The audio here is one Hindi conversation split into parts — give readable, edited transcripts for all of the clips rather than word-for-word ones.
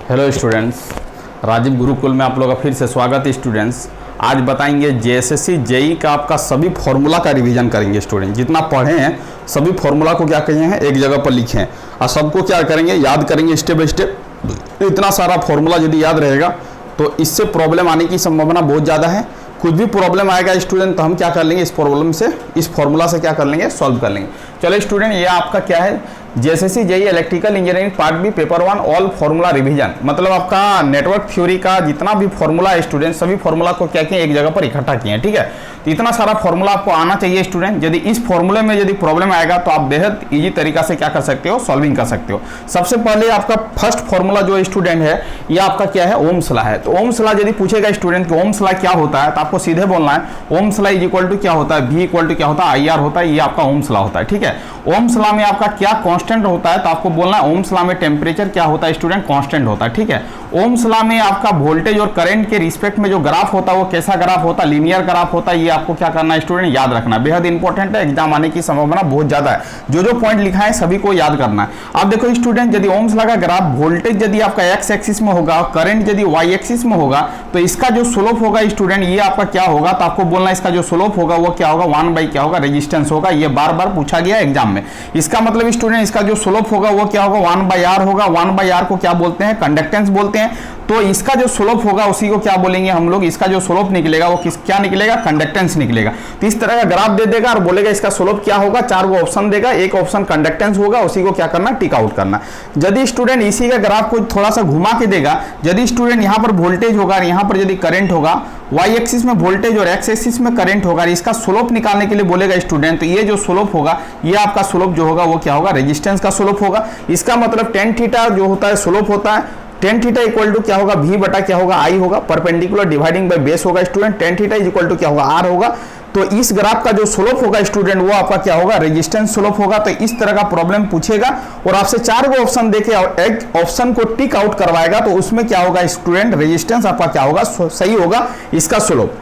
हेलो स्टूडेंट्स, राजीव गुरुकुल में आप लोग का फिर से स्वागत है। स्टूडेंट्स आज बताएंगे जेएसएससी जेई का आपका सभी फॉर्मूला का रिवीजन करेंगे। स्टूडेंट जितना पढ़े हैं सभी फॉर्मूला को क्या किए हैं एक जगह पर लिखे हैं और सबको क्या करेंगे याद करेंगे स्टेप बाय स्टेप। इतना सारा फॉर्मूला यदि याद रहेगा तो इससे प्रॉब्लम आने की संभावना बहुत ज़्यादा है। कुछ भी प्रॉब्लम आएगा स्टूडेंट तो हम क्या कर लेंगे इस प्रॉब्लम से इस फॉर्मूला से क्या कर लेंगे सॉल्व कर लेंगे। चलो स्टूडेंट ये आपका क्या है JSSC JE electrical engineering part B paper 1 all formula revision, मतलब आपका नेटवर्क थ्योरी का जितना भी फार्मूला है स्टूडेंट सभी फार्मूला को क्या किए एक जगह पर इकट्ठा किए हैं। ठीक है, तो इतना सारा फार्मूला आपको आना चाहिए स्टूडेंट। यदि इस फार्मूले में यदि प्रॉब्लम आएगा तो आप बेहद इजी तरीका से क्या कर सकते हो सॉल्विंग कर सकते हो। सबसे पहले आपका फर्स्ट फार्मूला जो स्टूडेंट है ये आपका क्या है ओम्स लॉ है। तो ओम्स लॉ यदि पूछेगा स्टूडेंट कि ओम्स लॉ क्या होता है तो आपको सीधे बोलना है Ohm's law is equal to क्या होता है वी इक्वल टू क्या होता है आई आर होता है। ये आपका ओम्स लॉ होता है। ठीक है, ओम्स लॉ में आपका क्या कांस्टेंट होता है तो आपको बोलना है ओम्स लॉ में टेम्परेचर क्या होता है स्टूडेंट कांस्टेंट होता है। ठीक है, ओम्स लॉ में आपका वोल्टेज और करंट के रिस्पेक्ट में जो ग्राफ होता है वो कैसा ग्राफ होता है लीनियर ग्राफ होता है। ये आपको क्या करना है स्टूडेंट याद रखना, बेहद इंपॉर्टेंट है, एग्जाम आने की संभावना बहुत ज्यादा है। जो जो पॉइंट लिखा है सभी को याद करना है। आप देखो स्टूडेंट यदि ओम्स लॉ का ग्राफ वोल्टेज यदि आपका एक्स एक्सिस में होगा करंट यदि वाई एक्सिस में होगा तो इसका जो स्लोप होगा स्टूडेंट ये आपका क्या होगा तो आपको बोलना इसका जो स्लोप होगा वो क्या होगा 1 बाई क्या होगा रेजिस्टेंस होगा। ये बार बार पूछा गया एग्जाम में। इसका मतलब स्टूडेंट इसका जो स्लोप होगा वो क्या होगा 1 बाई आर होगा। 1 बाई आर को क्या बोलते हैं कंडक्टेंस बोलते हैं। तो इसका जो स्लोप होगा उसी को क्या बोलेंगे हम लोग, इसका जो स्लोप निकलेगा वो क्या निकलेगा कंडक्टेंस निकलेगा। तो इस तरह का ग्राफ दे देगा और बोलेगा इसका स्लोप क्या होगा, 4 गो ऑप्शन देगा, एक ऑप्शन कंडक्टेंस होगा उसी को क्या करना टिक आउट करना। यदि स्टूडेंट इसी का ग्राफ को थोड़ा सा घुमा के देगा, यदि स्टूडेंट यहाँ पर वोल्टेज होगा और यहाँ पर यदि करंट होगा, वाई एक्सिस में वोल्टेज और एक्स एक्सिस में करंट होगा, इसका स्लोप निकालने के लिए बोलेगा स्टूडेंट तो ये जो स्लोप होगा ये आपका स्लोप जो होगा वो क्या होगा रेजिस्टेंस का स्लोप होगा। इसका मतलब tan थीटा जो होता है स्लोप होता है tan थीटा इक्वल टू क्या होगा v बटा क्या होगा आई होगा, परपेंडिकुलर डिवाइडिंग बाय बेस होगा student. tan theta is equal to क्या होगा r होगा। तो इस ग्राफ का जो स्लोप होगा स्टूडेंट वो आपका क्या होगा रेजिस्टेंस स्लोप होगा। तो इस तरह का प्रॉब्लम पूछेगा और आपसे 4 गो ऑप्शन देके एक ऑप्शन को टिक आउट करवाएगा तो उसमें क्या होगा स्टूडेंट रेजिस्टेंस आपका क्या होगा सही होगा इसका स्लोप।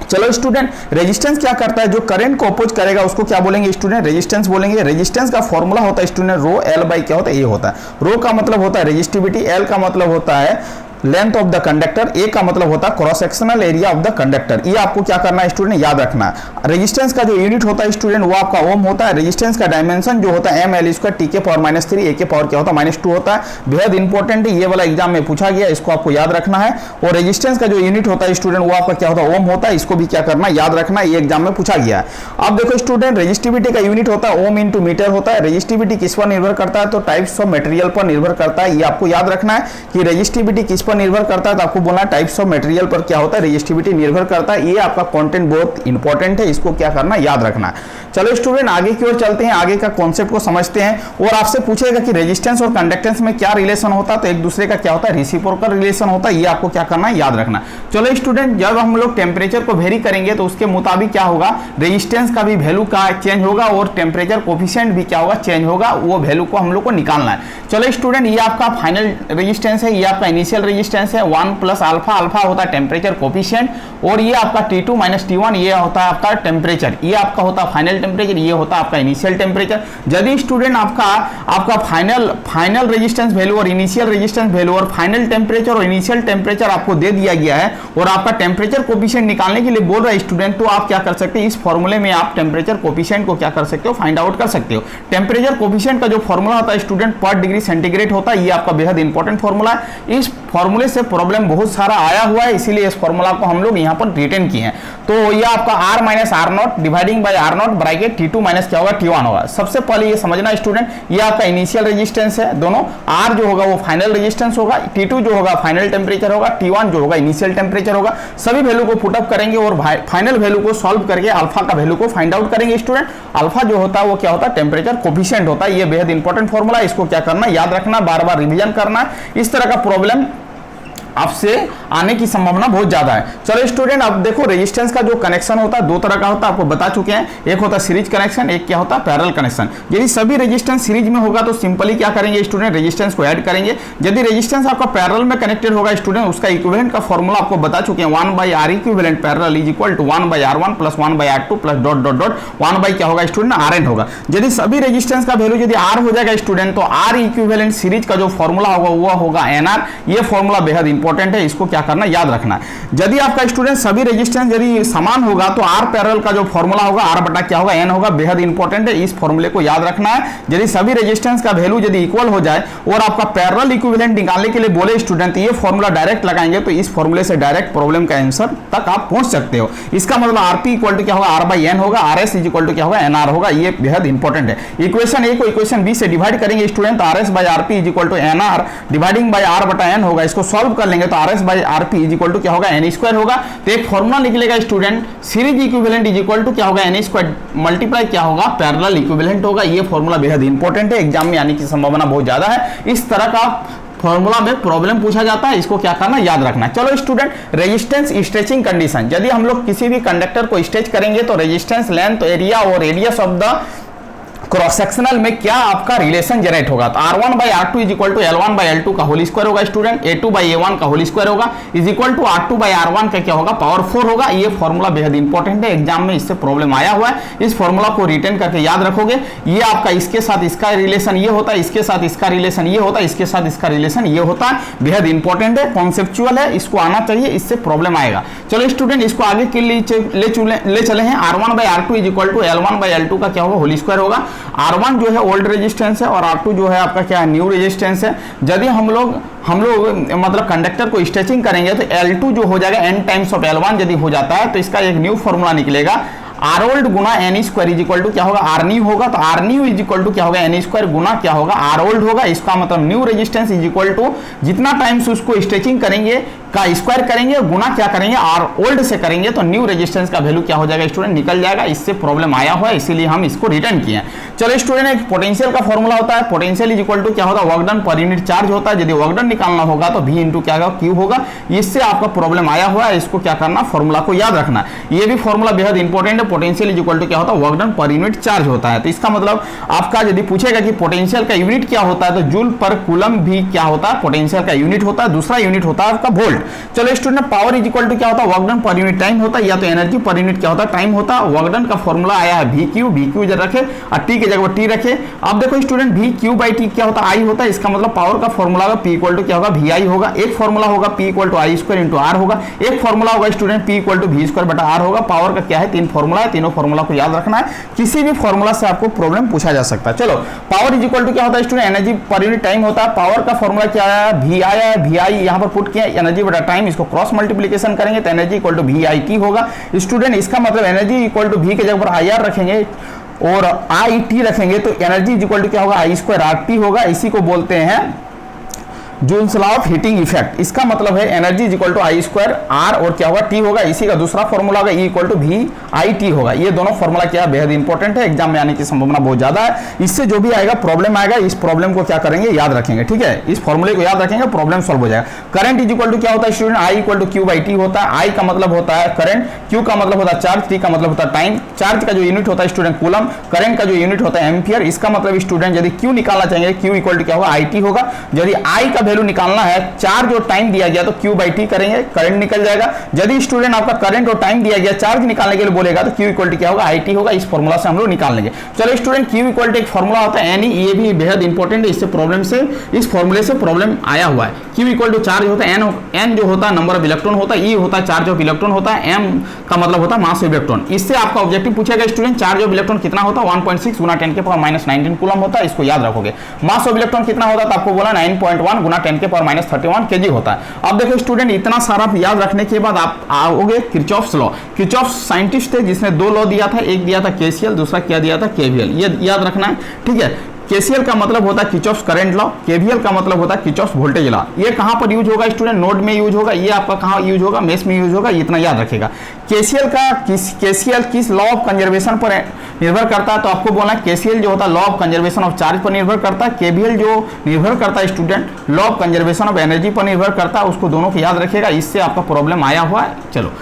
चलो स्टूडेंट रेजिस्टेंस क्या करता है जो करंट को अपोज करेगा उसको क्या बोलेंगे स्टूडेंट रेजिस्टेंस बोलेंगे। रेजिस्टेंस का फॉर्मूला होता है स्टूडेंट रो एल बाई क्या होता है ए होता है। रो का मतलब होता है रेजिस्टिविटी, एल का मतलब होता है लेंथ ऑफ द कंडक्टर, ए का मतलब होता है cross sectional area of the conductor. ये आपको क्या करना है स्टूडेंट याद रखना है। रेजिस्टेंस का जो यूनिट होता है स्टूडेंट वो आपका ओम होता है। रेजिस्टेंस का डायमेंशन जो होता है एम एल स्क्वायर टी के पावर -3 ए के पावर क्या होता है -2 होता है। बेहद इंपॉर्टेंट है, ये वाला एग्जाम में पूछा गया, इसको आपको याद रखना है। और रेजिस्टेंस का जो यूनिट होता है स्टूडेंट वो आपका क्या होता है ओम होता है, इसको भी क्या करना याद रखना, ये एग्जाम में पूछा गया है। अब देखो स्टूडेंट रेजिस्टिविटी का यूनिट होता है ओम इंटू मीटर होता है। रेजिस्टिविटी किस पर निर्भर करता है तो टाइप्स ऑफ मटेरियल पर निर्भर करता है। ये आपको याद रखना है कि रेजिस्टिविटी किस पर निर्भर करता है आपको बोलना टाइप्स ऑफ मटेरियल पर क्या होता है रेजिस्टिविटी निर्भर करता है। ये आपका कंटेंट बहुत इंपॉर्टेंट है, इसको क्या करना याद रखना है। चलो स्टूडेंट आगे की ओर चलते हैं, आगे का कॉन्सेप्ट को समझते हैं। और आपसे पूछेगा कि रेजिस्टेंस और कंडक्टेंस में क्या रिलेशन होता है तो एक दूसरे का क्या होता है रेसिप्रोकल रिलेशन होता है। ये आपको क्या करना है याद रखना। चलो स्टूडेंट जब हम लोग टेम्परेचर को वेरी करेंगे तो उसके मुताबिक क्या होगा रेजिस्टेंस का भी वैल्यू का चेंज होगा और टेम्परेचर कोफिशिएंट भी क्या होगा चेंज होगा, वो वैल्यू को हम लोग को निकालना है। चलो स्टूडेंट ये आपका फाइनल रेजिस्टेंस है, ये आपका इनिशियल रेजिस्टेंस है 1 प्लस अल्फा, अल्फा होता है टेम्परेचर कोफिशिएंट और ये आपका T2 माइनस T1 ये होता है आपका टेम्परेचर, ये आपका होता है फाइनल टेम्परेचर, ये होता है आपका इनिशियल टेम्परेचर। यदि स्टूडेंट आपका फाइनल रेजिस्टेंस वैल्यू और इनिशियल रेजिस्टेंस वैल्यू और फाइनल टेम्परेचर और इनिशियल टेम्परेचर आपको दे दिया गया है और आपका टेम्परेचर कोफिशिएंट निकालने के लिए बोल रहा है स्टूडेंट तो आप क्या कर सकते हैं इस फॉर्मूले में आप टेम्परेचर कोफिशिएंट को क्या कर सकते हो फाइंड आउट कर सकते हो। टेम्परेचर कोफिशिएंट का जो फॉर्मूला होता है स्टूडेंट पर डिग्री सेंटीग्रेड होता है, ये आपका बेहद इंपॉर्टेंट फॉर्मूला है। इस फॉर्मूले से प्रॉब्लम बहुत सारा आया हुआ है इसीलिए इस फॉर्मूला को हम लोग यहाँ पर रिटेन किए हैं। तो ये आपका r minus R not dividing by R not bracket T2 minus क्या होगा T1 होगा। सबसे पहले ये समझना स्टूडेंट ये आपका इनिशियल रेजिस्टेंस है, दोनों r जो होगा वो फाइनल रेजिस्टेंस होगा, T2 जो होगा फाइनल टेम्परेचर होगा, T1 जो होगा इनिशियल टेम्परेचर होगा। सभी वैल्यू को पुटअप करेंगे और फाइनल वैल्यू को सॉल्व करके अल्फा का वैल्यू को फाइंड आउट करेंगे स्टूडेंट। अल्फा जो होता है वो क्या होता है टेम्परेचर कोफिशिएंट होता है। ये बेहद इंपॉर्टेंट फॉर्मूला, इसको क्या करना याद रखना, बार बार रिवीजन करना। इस तरह का प्रॉब्लम आपसे आने की संभावना बहुत ज्यादा है। चलो स्टूडेंट, अब देखो रेजिस्टेंस का जो कनेक्शन होता है दो तरह का होता है, आपको बता चुके हैं। एक होता है सीरीज कनेक्शन, एक क्या होता है पैरेलल कनेक्शन। यदि सभी रेजिस्टेंस सीरीज में होगा तो सिंपली क्या करेंगे स्टूडेंट, रेजिस्टेंस को ऐड करेंगे। यदि रेजिस्टेंस आपका पैरेलल में कनेक्टेड होगा स्टूडेंट, उसका इक्विवेलेंट का फॉर्मूला आपको बता चुके हैं, 1/R equivalent parallel is equal to 1/R1 plus 1/R2 plus dot dot dot 1 क्या होगा स्टूडेंट, Rn होगा। यदि सभी रेजिस्टेंस का वैल्यू यदि R हो जाएगा स्टूडेंट, तो R इक्विवेलेंट सीरीज का जो फॉर्मूला होगा वो होगा NR। ये फॉर्मूला बेहद इंपॉर्टेंट है, इसको क्या करना याद रखना है। यदि आपका स्टूडेंट सभी रेजिस्टेंस यदि समान होगा तो R पैरेलल का जो फॉर्मूला होगा R बटा क्या होगा N होगा, बेहद इंपॉर्टेंट है, इस फॉर्मूले को याद रखना है। यदि सभी रेजिस्टेंस का वैल्यू यदि इक्वल हो जाए और आपका पैरेलल इक्विवेलेंट निकालने के लिए बोले स्टूडेंट, ये फॉर्मूला डायरेक्ट लगाएंगे तो इस फॉर्मूले से डायरेक्ट प्रॉब्लम का आंसर तक आप पहुंच सकते हो। इसका मतलब RP इक्वल टू क्या होगा R/N होगा, RS इज इक्वल टू क्या होगा NR होगा। ये बेहद इंपॉर्टेंट है। इक्वेशन ए को इक्वेशन बी से डिवाइड करेंगे स्टूडेंट, तो RS/RP is equal to NR dividing by R बटा N होगा। इसको सॉल्व कर लेंगे तो RS/RP इज इक्वल टू क्या होगा N² होगा। तो एक फॉर्मूला निकलेगा student, series equivalent is equal to क्या होगा N² मल्टीप्लाई क्या होगा पैरेलल इक्विवेलेंट होगा। ये फॉर्मूला बेहद इंपॉर्टेंट है, एग्जाम में आने की संभावना बहुत ज्यादा है। इस तरह का फॉर्मूला में प्रॉब्लम पूछा जाता है, इसको क्या करना याद रखना। चलो स्टूडेंट, रेजिस्टेंस स्ट्रेचिंग कंडीशन, यदि हम लोग किसी भी कंडक्टर को स्ट्रेच करेंगे तो रेजिस्टेंस लेंथ एरिया और radius of the cross sectional में क्या आपका रिलेशन जनरेट होगा। तो R1/R2 is equal to L1/L2 का होल स्क्वायर होगा स्टूडेंट, A2/A1 का होल स्क्वायर होगा इज इक्वल टू R2/R1 का क्या होगा पावर 4 होगा। ये फॉर्मूला बेहद इंपॉर्टेंट है, एग्जाम में इससे प्रॉब्लम आया हुआ है। इस फॉर्मूला को रिटेन करके याद रखोगे। ये आपका इसके साथ इसका रिलेशन ये होता है, इसके साथ इसका रिलेशन ये होता है, इसके साथ इसका रिलेशन ये होता है। बेहद इंपॉर्टेंट है, कॉन्सेप्चुअल है, इसको आना चाहिए, इससे प्रॉब्लम आएगा। चलो स्टूडेंट, इसको आगे के लिए ले चले हैं। R1/R2 is equal to L1/L2 का क्या होगा होल स्क्वायर होगा। R1 जो है ओल्ड रेजिस्टेंस है और R2 जो है आपका क्या है न्यू रेजिस्टेंस है। यदि हम लोग मतलब कंडक्टर को स्ट्रेचिंग करेंगे तो L2 जो हो जाएगा N टाइम्स ऑफ L1 यदि हो जाता है तो इसका एक न्यू फॉर्मूला निकलेगा, R ओल्ड गुना N² इज इक्वल टू क्या होगा R न्यू होगा। तो R new is equal to क्या होगा N² गुना क्या होगा R ओल्ड होगा। इसका मतलब new resistance is equal to जितना टाइम्स उसको स्ट्रेचिंग करेंगे का स्क्वायर करेंगे गुना क्या करेंगे R ओल्ड से करेंगे, तो न्यू रेजिस्टेंस का वैल्यू क्या हो जाएगा स्टूडेंट निकल जाएगा। इससे प्रॉब्लम आया हुआ है, इसीलिए हम इसको रिटर्न किए। चलो स्टूडेंट, एक पोटेंशियल का फॉर्मूला होता है, पोटेंशियल इज इक्वल टू क्या होगा work done per unit charge होता है। यदि वर्क डन निकालना होगा तो V इंटू क्या होगा Q होगा। इससे आपका प्रॉब्लम आया हुआ है, इसको क्या करना फॉर्मूला को याद रखना। ये भी फॉर्मूला बेहद इंपॉर्टेंट है, पोटेंशियल इज इक्वल टू क्या होता है work done per unit charge होता है। तो इसका मतलब आपका यदि पूछेगा कि पोटेंशियल का यूनिट क्या होता है तो जूल पर कूलम भी क्या होता है पोटेंशियल का यूनिट होता है। दूसरा यूनिट होता है आपका वोल्ट। चलो student, power is equal to क्या होता है work done per unit time होता है, या तो एनर्जी पर यूनिट क्या होता है टाइम होता है। वर्क डन का फॉर्मूला आया है VQ इधर रखे और T की जगह T रखे। अब देखो स्टूडेंट, VQ/T क्या होता है I होता है। इसका मतलब पावर का फॉर्मूला होगा P इक्वल टू क्या होगा VI होगा। एक फॉर्मूला होगा P equal to I² into R होगा। एक फॉर्मूला होगा student P equal to V² बटा R होगा। पावर का क्या है तीन फॉर्मूला है, तीनों फॉर्मूला को याद रखना है, किसी भी फॉर्मूला से आपको प्रॉब्लम पूछा जा सकता है। चलो, पावर इज इक्वल टू क्या होता है स्टूडेंट एनर्जी पर यूनिट टाइम होता है। पावर का फॉर्मूला क्या आया VI यहाँ पर पुट किया एनर्जी बटा टाइम, इसको क्रॉस मल्टीप्लीकेशन करेंगे तो एनर्जी इक्वल टू VIT होगा स्टूडेंट। इसका मतलब एनर्जी इक्वल टू V के जगह पर IR रखेंगे और IT रखेंगे तो एनर्जी इक्वल टू क्या होगा I² RT होगा। इसी को बोलते हैं Joule's law of heating effect. इसका मतलब है energy is equal to I² R और क्या होगा T होगा। इसी का दूसरा फॉर्मूला होगा E इक्वल टू VIT होगा। ये दोनों फॉर्मूला क्या है बेहद इंपॉर्टेंट है, एग्जाम में आने की संभावना बहुत ज्यादा है। इससे जो भी आएगा प्रॉब्लम आएगा, इस प्रॉब्लम को क्या करेंगे याद रखेंगे, ठीक है। इस फॉर्मूले को याद रखेंगे, प्रॉब्लम सॉल्व हो जाएगा। करंट इज इक्वल टू क्या होता है student I equal to Q/T होता है। I का मतलब होता है करंट, Q का मतलब होता है चार्ज, T का मतलब होता है टाइम। चार्ज का जो यूनिट होता है स्टूडेंट कूलम, करंट का जो यूनिट होता है एम्पियर। इसका मतलब स्टूडेंट यदि Q निकालना चाहेंगे Q इक्वल टू क्या होगा IT होगा। यदि I का वैल्यू निकालना है, चार्ज और टाइम दिया गया तो Q/T करेंगे, करंट निकल जाएगा। यदि स्टूडेंट आपका करंट और टाइम दिया गया, चार्ज निकालने के लिए बोलेगा तो Q इक्वल टू क्या होगा IT होगा। इस फॉर्मूला से हम लोग निकाल लेंगे। चलो स्टूडेंट, Q इक्वल टू एक फॉर्मूला होता है NE, ये भी बेहद इंपॉर्टेंट है, इससे प्रॉब्लम से इस फॉर्मूले से प्रॉब्लम आया हुआ है। Q इक्वल टू चार्ज होता है, N जो होता है नंबर ऑफ इलेक्ट्रॉन होता है, E होता है चार्ज ऑफ इलेक्ट्रॉन होता है, M का मतलब होता है मास ऑफ इलेक्ट्रॉन। इससे आपका ऑब्जेक्टिव पूछेगा स्टूडेंट चार्ज ऑफ इलेक्ट्रॉन कितना होता है 1.6 गुना 10⁻⁻19 कूलम होता है, इसको याद रखोगे। मास ऑफ इलेक्ट्रॉन कितना होता है तो आपको बोला 9.1 गुना 10⁻31 kg होता है। अब देखो स्टूडेंट, इतना सारा याद रखने के बाद आप आओगे किरचॉफ्स लॉ। किरचॉफ साइंटिस्ट थे जिसने दो लॉ दिया था, एक दिया था KCL, दूसरा क्या दिया था KVL। ये याद रखना है, ठीक है। केसीएल का मतलब होता है किर्चॉफ्स करंट लॉ, केवीएल का मतलब होता है किर्चॉफ्स वोल्टेज लॉ। ये कहाँ पर यूज होगा स्टूडेंट? नोड में यूज होगा। ये आपका कहाँ यूज होगा? मेश में यूज होगा। इतना याद रखेगा। केसीएल किस लॉ ऑफ कंजर्वेशन पर निर्भर करता है? तो आपको बोलना है केसीएल जो होता है law of conservation of charge पर निर्भर करता है। केवीएल जो निर्भर करता है student law of conservation of energy पर निर्भर करता है। उसको दोनों को याद रखेगा, इससे आपका प्रॉब्लम आया हुआ है। चलो,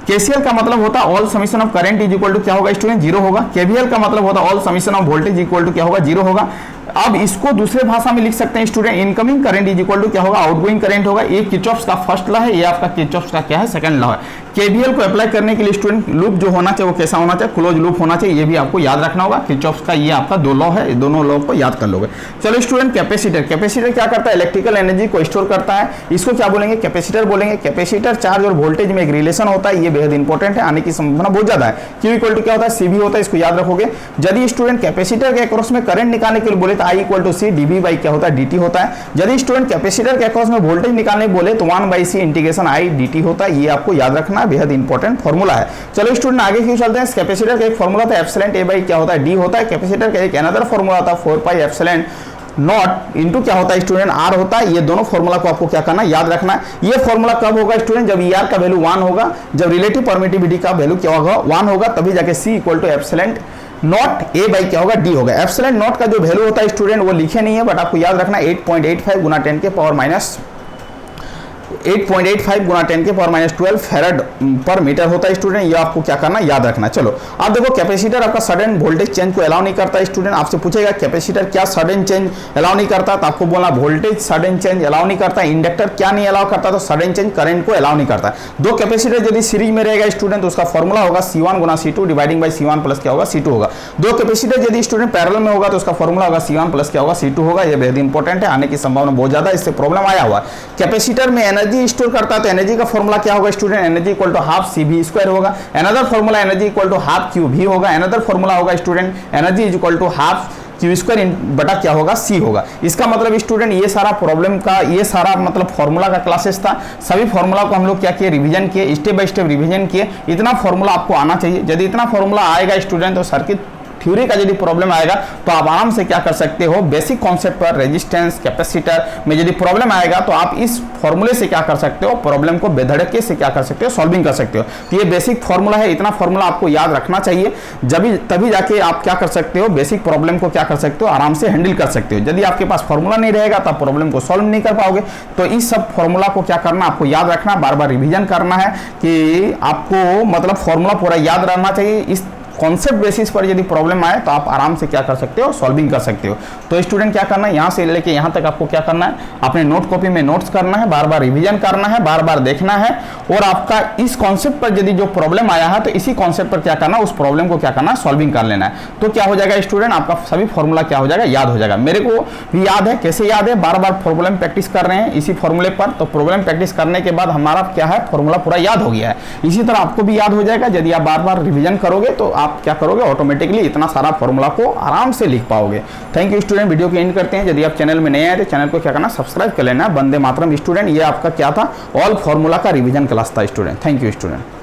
केसीएल का मतलब होता है all summation of current is equal to क्या होगा स्टूडेंट? जीरो होगा। केवीएल का मतलब होता है all summation of voltage equal to क्या होगा? जीरो होगा। अब इसको दूसरे भाषा में लिख सकते हैं student, incoming current is equal to क्या होगा? आउटगोइंग करंट होगा। ये किर्चॉफ्स का फर्स्ट लॉ है, ये आपका किर्चॉफ्स का क्या है? सेकंड लॉ है। केवीएल को अप्लाई करने के लिए स्टूडेंट लूप जो होना चाहिए वो कैसा होना चाहिए? क्लोज लूप होना चाहिए। ये भी आपको याद रखना होगा। किर्चॉफ्स का ये आपका दो लॉ है, दोनों लॉ को याद कर लोगे। चलो स्टूडेंट, कैपेसिटर क्या करता है? इलेक्ट्रिकल एनर्जी को स्टोर करता है। इसको क्या बोलेंगे? कैपेसिटर बोलेंगे। कैपेसिटर चार्ज और वोल्टेज में एक रिलेशन होता है, ये बेहद इंपॉर्टेंट है, आने की संभावना बहुत ज्यादा है। क्यू इक्वल टू क्या होता है? सी भी होता है, इसको याद रखोगे। यदि स्टूडेंट कैपेसिटर के अक्रॉस में करंट निकालने के लिए बोले तो I equal to C DV by क्या होता है? डीटी होता है। यदि स्टूडेंट कैपेसिटर के अक्रॉस में वोल्टेज निकालने बोले तो 1/c इंटीग्रेशन आई डीटी होता है। ये आपको याद रखना है, बेहद इंपॉर्टेंट फॉर्मूला है। चलो स्टूडेंट, आगे क्यों चलते हैं। कैपेसिटर का एक फॉर्मूला था एप्सिलॉन ए बाई क्या होता है? डी होता है। कैपेसिटर का एक अनदर फॉर्मूला था 4 पाई एप्सिलॉन नॉट इनटू क्या होता है स्टूडेंट? आर होता है। ये दोनों फॉर्मूला को आपको क्या करना है? याद रखना है। ये फॉर्मूला कब होगा स्टूडेंट? जब ईआर का वैल्यू 1 होगा, जब रिलेटिव परमिटिविटी का वैल्यू क्या होगा? 1 होगा, तभी जाके C equal to epsilon naught A by क्या होगा? डी होगा। एप्सिलॉन नॉट का जो वैल्यू होता है स्टूडेंट वो लिखे नहीं है, बट आपको याद रखना 8.85 गुना 10 के पावर माइनस 8.85 गुना 10 के पावर माइनस 12 फेरेड पर मीटर होता है स्टूडेंट। ये आपको क्या करना, याद रखना। चलो आप देखो, कैपेसिटर आपका सडन वोल्टेज चेंज को अलाउ नहीं करता स्टूडेंट। आपसे पूछेगा कैपेसिटर क्या सडन चेंज अलाउ नहीं करता, तो आपको बोलना वोल्टेज सडन चेंज अलाउ नहीं करता। इंडक्टर क्या नहीं अलाउ करता? तो सडन चेंज करंट को अलाउ नहीं करता। दो कैपेसिटर यदि सीरीज में रहेगा स्टूडेंट तो उसका फॉर्मूला होगा C1 Guna C2 dividing by C1 plus क्या होगा? C2 होगा। दो कैपेसिटर यदि स्टूडेंट पैरेलल में होगा तो उसका फॉर्मूला होगा C1 प्लस क्या होगा? C2 होगा। ये बेहद इंपॉर्टेंट है, आने की संभावना बहुत ज्यादा, इससे प्रॉब्लम आया हुआ है। कैपेसिटर में एनर्जी स्टोर करता है, तो एनर्जी का फॉर्मूला क्या होगा student? Energy equal to half CV square होगा। Another formula energy equal to half QV होगा। अनदर फॉर्मूला होगा student energy is equal to half Q square बटा क्या होगा? C होगा। इसका मतलब स्टूडेंट ये सारा प्रॉब्लम का, ये सारा मतलब फॉर्मूला का क्लासेस था। सभी फॉर्मूला को हम लोग क्या किए? रिवीजन किए, स्टेप बाय स्टेप रिवीजन किए। इतना फॉर्मूला आपको आना चाहिए। यदि इतना फॉर्मूला आएगा स्टूडेंट तो सर्किट थ्योरी का यदि प्रॉब्लम आएगा तो आप आराम से क्या कर सकते हो? बेसिक कॉन्सेप्ट पर रेजिस्टेंस कैपेसिटर में यदि प्रॉब्लम आएगा तो आप इस फॉर्मूले से क्या कर सकते हो? प्रॉब्लम को बेधड़के से क्या कर सकते हो? सॉल्विंग कर सकते हो। तो ये बेसिक फॉर्मूला है, इतना फॉर्मूला आपको याद रखना चाहिए, तभी जाके आप क्या कर सकते हो? बेसिक प्रॉब्लम को क्या कर सकते हो? आराम से हैंडल कर सकते हो। यदि आपके पास फॉर्मूला नहीं रहेगा तो आप प्रॉब्लम को सॉल्व नहीं कर पाओगे। तो इस सब फॉर्मूला को क्या करना, आपको याद रखना, बार बार रिविजन करना है कि आपको मतलब फॉर्मूला पूरा याद रहना चाहिए। इस कॉन्सेप्ट बेसिस पर यदि प्रॉब्लम आए तो आप आराम से क्या कर सकते हो? सॉल्विंग कर सकते हो। तो स्टूडेंट क्या करना है, यहाँ से लेके यहाँ तक आपको क्या करना है? अपने नोट कॉपी में नोट्स करना है, बार बार रिवीजन करना है, बार बार देखना है। और आपका इस कॉन्सेप्ट पर यदि जो प्रॉब्लम आया है तो इसी कॉन्सेप्ट पर क्या करना, उस प्रॉब्लम को क्या करना, सॉल्विंग कर लेना है। तो क्या हो जाएगा स्टूडेंट, आपका सभी फॉर्मूला क्या हो जाएगा? याद हो जाएगा। मेरे को भी याद है, कैसे याद है? बार बार प्रॉब्लम प्रैक्टिस कर रहे हैं इसी फॉर्मूले पर, तो प्रॉब्लम प्रैक्टिस करने के बाद हमारा क्या है? फॉर्मूला पूरा याद हो गया है। इसी तरह आपको भी याद हो जाएगा। यदि आप बार बार रिवीजन करोगे तो आप क्या करोगे? ऑटोमेटिकली इतना सारा फॉर्मूला को आराम से लिख पाओगे। थैंक यू स्टूडेंट, वीडियो की एंड करते हैं। यदि आप चैनल में नए आए तो चैनल को क्या करना, सब्सक्राइब कर लेना। वंदे मातरम स्टूडेंट, ये आपका क्या था? ऑल फॉर्मूला का रिवीजन क्लास था स्टूडेंट। Thank you student.